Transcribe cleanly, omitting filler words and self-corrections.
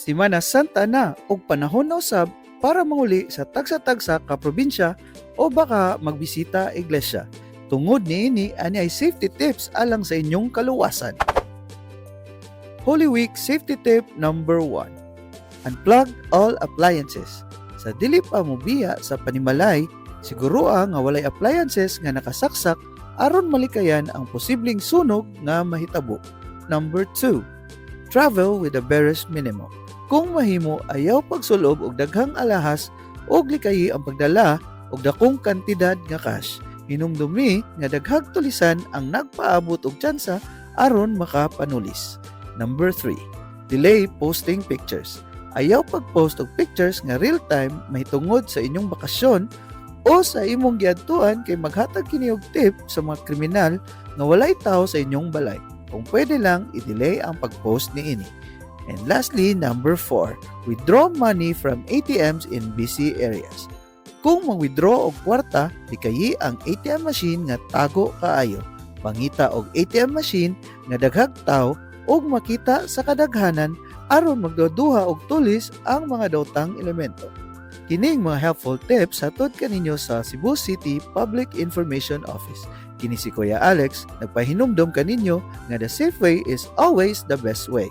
Semana Santa na ug panahon na usab para manguli sa tagsa-tagsa ka probinsya o baka magbisita iglesia. Tungod niini ani ay safety tips alang sa inyong kaluwasan. Holy Week safety tip number 1. Unplug all appliances. Sa dili pa mobiya sa panimalay, siguro nga walay appliances nga nakasaksak aron malikayan ang posibleng sunog nga mahitabo. Number 2. Travel with the barest minimum. Kung mahimo ayaw pagsulob og daghang alahas og likayi ang pagdala og dakong kantidad nga cash, hinumdumi nga daghang tulisan ang nagpaabot og tsansa aron makapanulis. Number 3. Delay posting pictures. Ayaw pag-post og pictures nga real-time mahitungod sa inyong bakasyon o sa imong giadtuan kay maghatag kini og tip sa mga kriminal nga walay tawo sa inyong balay. Kung pwede lang, i-delay ang pag-post niini. And lastly, number 4, withdraw money from ATMs in busy areas. Kung mag-withdraw og kwarta, likayi ang ATM machine nga tago kaayo. Pangita og ATM machine nga daghang tawo og makita sa kadaghanan aron magduduha og tulis ang mga daotang elemento. Kining mga helpful tips hatod kaninyo sa Cebu City Public Information Office. Kini si Kuya Alex, nagpahinumdom kaninyo nga the safe way is always the best way.